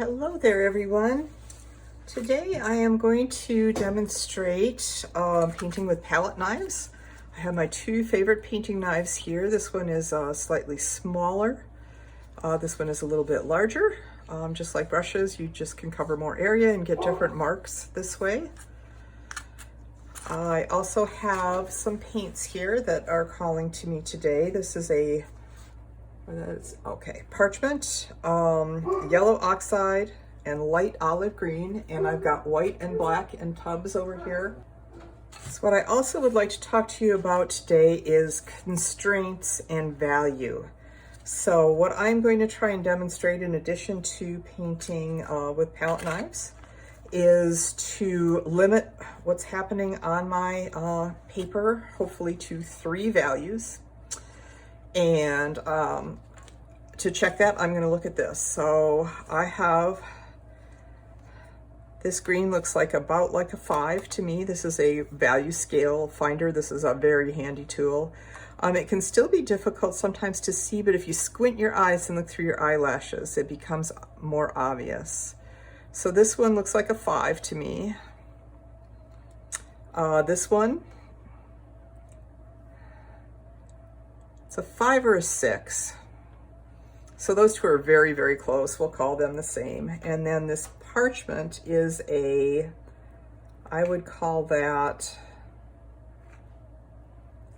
Hello there, everyone. Today I am going to demonstrate painting with palette knives. I have my two favorite painting knives here. This one is slightly smaller. This one is a little bit larger. Just like brushes, you just can cover more area and get different marks this way. I also have some paints here that are calling to me today. This is a parchment, yellow oxide, and light olive green, and I've got white and black in tubs over here. So what I also would like to talk to you about today is constraints and value. So what I'm going to try and demonstrate in addition to painting with palette knives is to limit what's happening on my paper, hopefully to 3 values. And to check that, I'm going to look at this. So I have, this green looks like about like a 5 to me. This is a value scale finder. This is a very handy tool. It can still be difficult sometimes to see, but if you squint your eyes and look through your eyelashes, it becomes more obvious. So this one looks like a 5 to me. This one, it's a 5 or a 6. So those two are very, very close. We'll call them the same. And then this parchment is a, I would call that,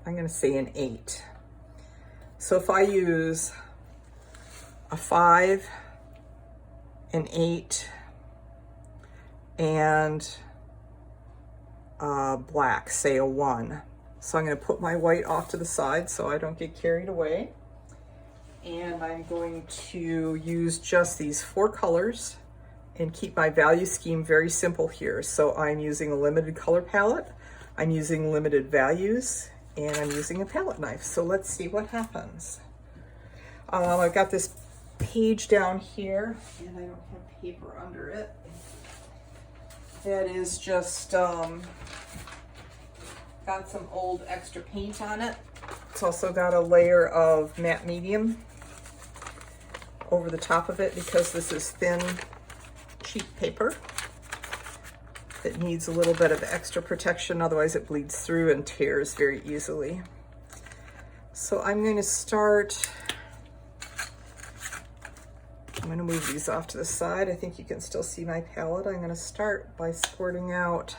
I'm going to say an 8. So if I use a 5, an 8, and black, say a 1. So I'm going to put my white off to the side so I don't get carried away. And I'm going to use just these 4 colors and keep my value scheme very simple here. So I'm using a limited color palette, I'm using limited values, and I'm using a palette knife. So let's see what happens. I've got this page down here, and I don't have paper under it. That is just got some old extra paint on it. It's also got a layer of matte medium over the top of it because this is thin, cheap paper that needs a little bit of extra protection, otherwise it bleeds through and tears very easily. So I'm going to start, I'm going to move these off to the side. I think you can still see my palette. I'm going to start by squirting out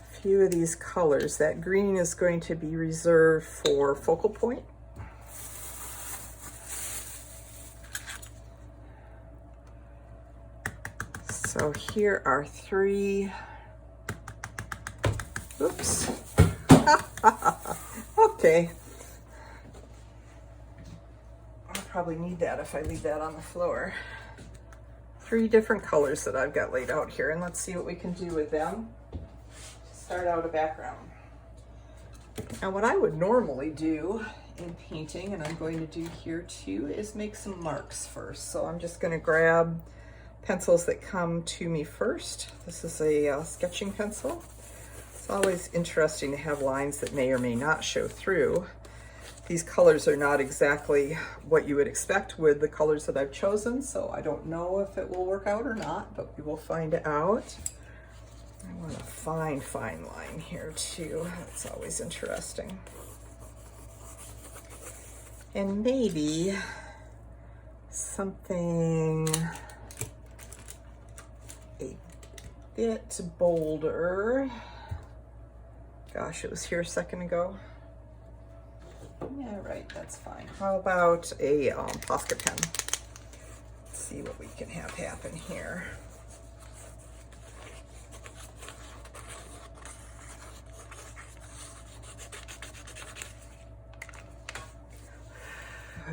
a few of these colors. That green is going to be reserved for focal point. So here are 3, oops, okay. I'll probably need that if I leave that on the floor. 3 different colors that I've got laid out here, and let's see what we can do with them. Start out a background. Now what I would normally do in painting, and I'm going to do here too, is make some marks first. So I'm just going to grab pencils that come to me first. This is a sketching pencil. It's always interesting to have lines that may or may not show through. These colors are not exactly what you would expect with the colors that I've chosen, so I don't know if it will work out or not, but we will find out. I want a fine, fine line here too. That's always interesting. And maybe something a bit bolder. Gosh, it was here a second ago. Yeah, right, that's fine. How about a Posca pen? Let's see what we can have happen here.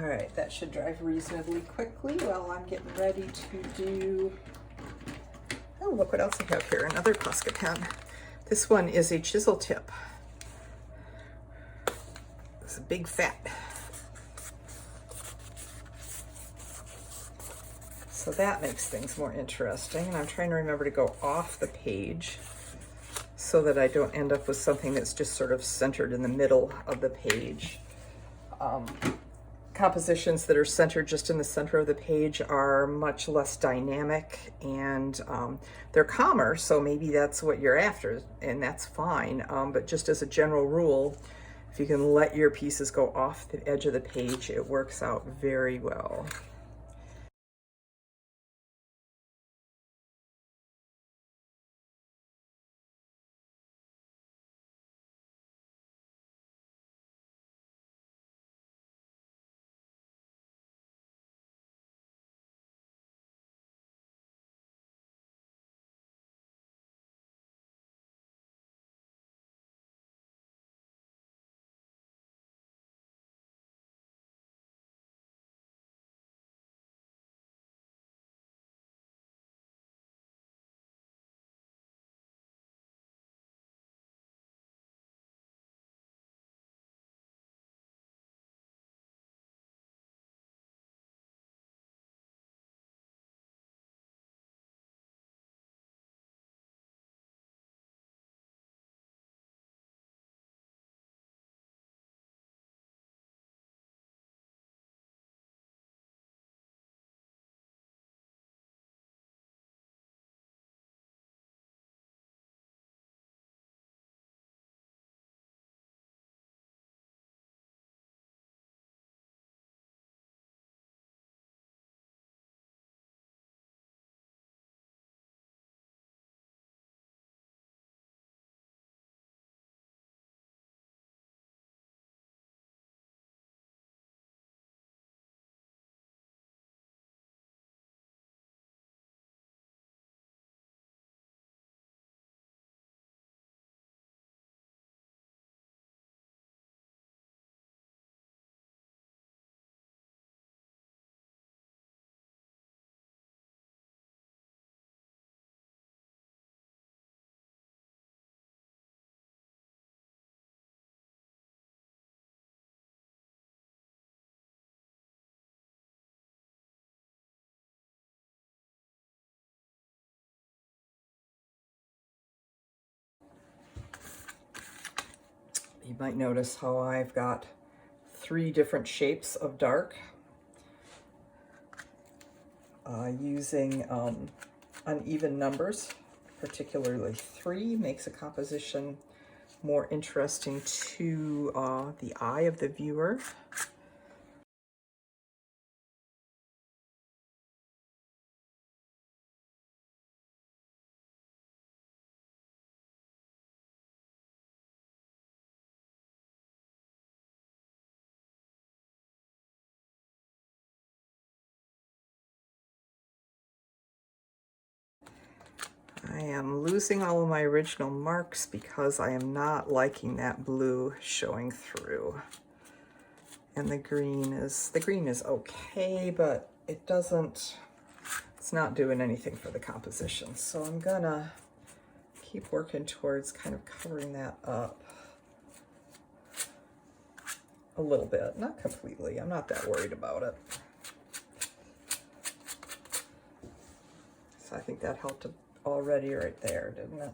All right, that should dry reasonably quickly while I'm getting ready to do, oh, look what else I have here, another Posca pen. This one is a chisel tip. It's a big fat. So that makes things more interesting, and I'm trying to remember to go off the page so that I don't end up with something that's just sort of centered in the middle of the page. compositions that are centered just in the center of the page are much less dynamic, and they're calmer, so maybe that's what you're after, and that's fine. But just as a general rule, if you can let your pieces go off the edge of the page, it works out very well. You might notice how I've got 3 different shapes of dark. Using uneven numbers, particularly 3, makes a composition more interesting to the eye of the viewer. I am losing all of my original marks because I am not liking that blue showing through. And the green is okay, but it's not doing anything for the composition. So I'm gonna keep working towards kind of covering that up a little bit, not completely. I'm not that worried about it. So I think that helped already right there, didn't it?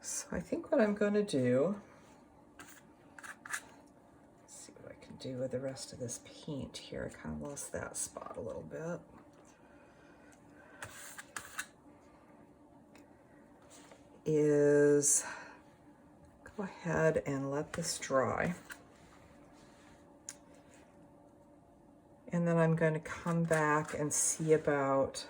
So I think what I'm going to do, let's see what I can do with the rest of this paint here. I kind of lost that spot a little bit. Is go ahead and let this dry. And then I'm going to come back and see about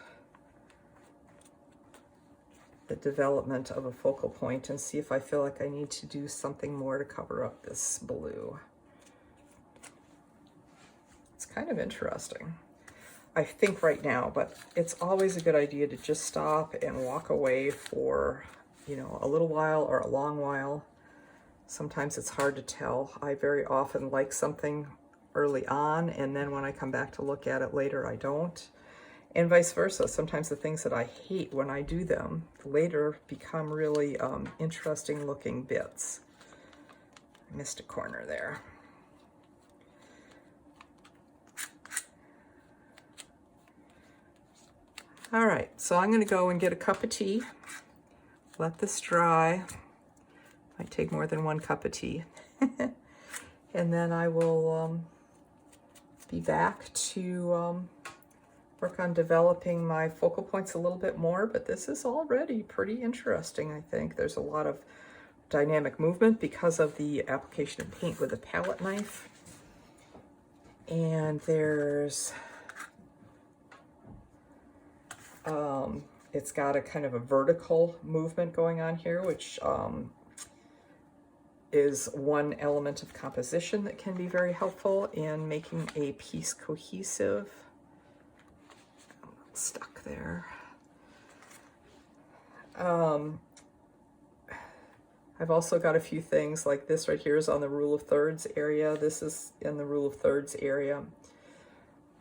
the development of a focal point and see if I feel like I need to do something more to cover up this blue. It's kind of interesting. I think right now, but it's always a good idea to just stop and walk away for, you know, a little while or a long while. Sometimes it's hard to tell. I very often like something early on, and then when I come back to look at it later, I don't. And vice versa. Sometimes the things that I hate when I do them later become really interesting looking bits. I missed a corner there. All right, so I'm going to go and get a cup of tea. Let this dry. Might take more than 1 cup of tea. And then I will be back to work on developing my focal points a little bit more, but this is already pretty interesting, I think. There's a lot of dynamic movement because of the application of paint with a palette knife. And there's, it's got a kind of a vertical movement going on here, which is one element of composition that can be very helpful in making a piece cohesive. Stuck there. I've also got a few things like this right here is on the rule of thirds area. This is in the rule of thirds area.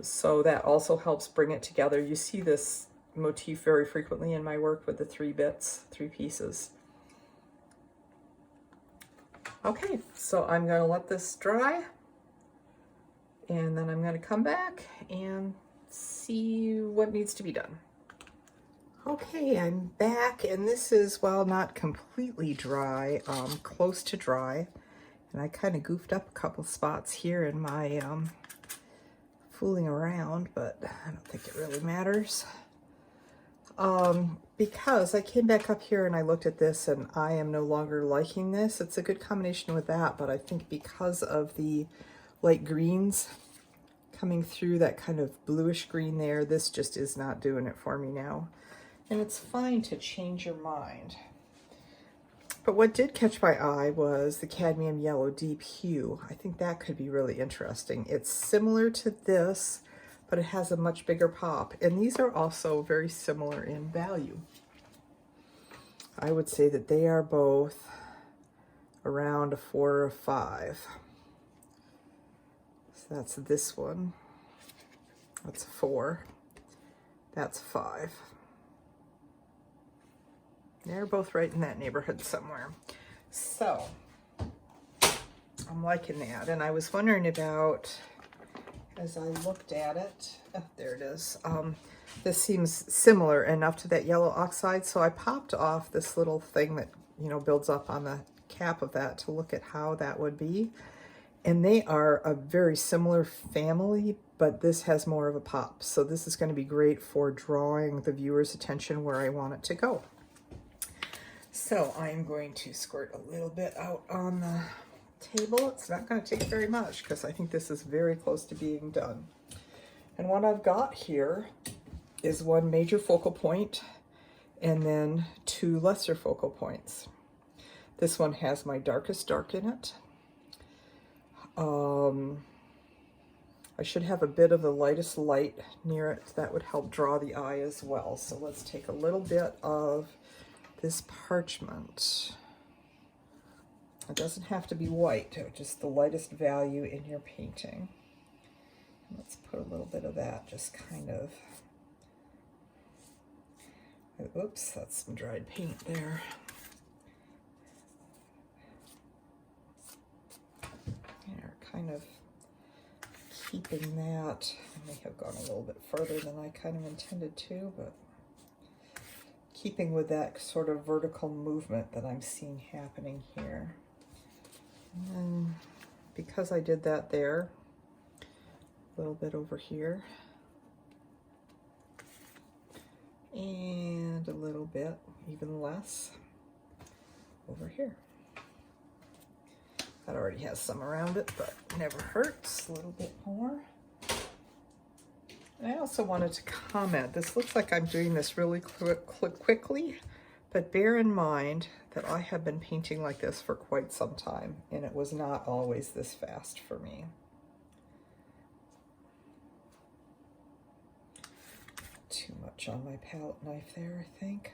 So that also helps bring it together. You see this motif very frequently in my work with the 3 bits, 3 pieces. Okay, so I'm going to let this dry, and then I'm going to come back and see what needs to be done. Okay, I'm back, and this is, well, not completely dry, close to dry, and I kind of goofed up a couple spots here in my fooling around, but I don't think it really matters. Because I came back up here and I looked at this and I am no longer liking this. It's a good combination with that, but I think because of the light greens coming through, that kind of bluish green there, this just is not doing it for me now. And it's fine to change your mind. But what did catch my eye was the cadmium yellow deep hue. I think that could be really interesting. It's similar to this, but it has a much bigger pop. And these are also very similar in value. I would say that they are both around a 4 or a 5. So that's this one. That's a 4. That's a 5. They're both right in that neighborhood somewhere. So I'm liking that. And I was wondering about, as I looked at it, oh, there it is. This seems similar enough to that yellow oxide, so I popped off this little thing that, you know, builds up on the cap of that to look at how that would be. And they are a very similar family, but this has more of a pop. So this is going to be great for drawing the viewer's attention where I want it to go. So I'm going to squirt a little bit out on the table. It's not going to take very much because I think this is very close to being done. And what I've got here is 1 major focal point and then 2 lesser focal points. This one has my darkest dark in it. I should have a bit of the lightest light near it. That would help draw the eye as well. So let's take a little bit of this parchment. It doesn't have to be white, just the lightest value in your painting. Let's put a little bit of that, just kind of, oops, that's some dried paint there. There, kind of keeping that. I may have gone a little bit further than I kind of intended to, but keeping with that sort of vertical movement that I'm seeing happening here. And then because I did that there, a little bit over here, and a little bit, even less, over here. That already has some around it, but never hurts. A little bit more. And I also wanted to comment, this looks like I'm doing this really quickly, but bear in mind that I have been painting like this for quite some time, and it was not always this fast for me. too much on my palette knife there, I think.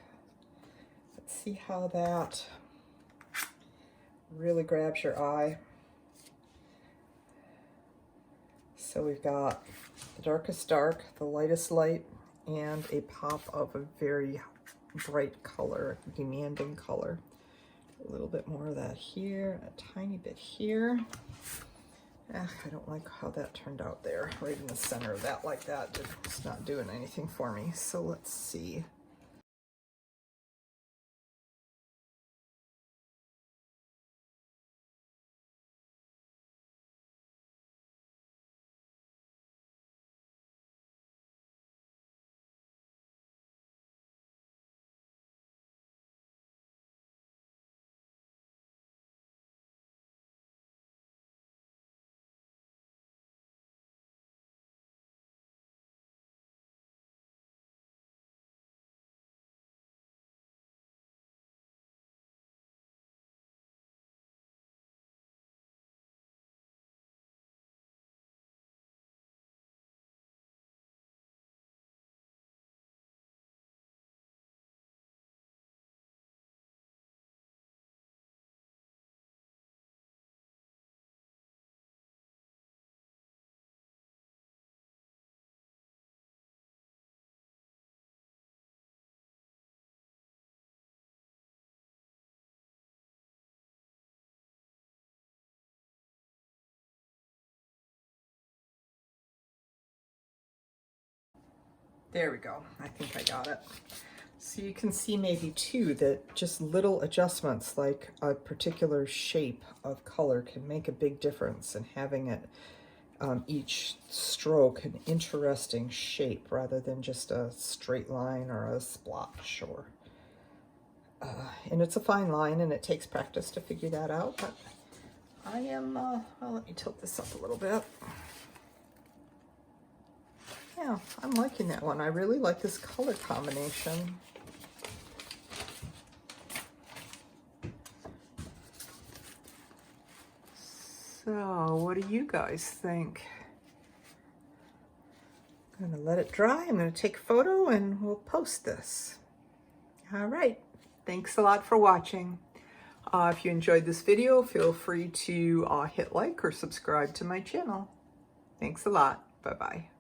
Let's see how that really grabs your eye. So we've got the darkest dark, the lightest light, and a pop of a very bright color, demanding color. A little bit more of that here, a tiny bit here. I don't like how that turned out there, right in the center of that like that. It's not doing anything for me. So let's see. There we go. I think I got it. So you can see maybe too that just little adjustments like a particular shape of color can make a big difference in having it each stroke an interesting shape rather than just a straight line or a splotch. Or and it's a fine line and it takes practice to figure that out, but I am, well, let me tilt this up a little bit. Yeah, I'm liking that one. I really like this color combination. So, what do you guys think? I'm gonna let it dry. I'm gonna take a photo and we'll post this. All right, thanks a lot for watching. If you enjoyed this video, feel free to hit like or subscribe to my channel. Thanks a lot. Bye-bye.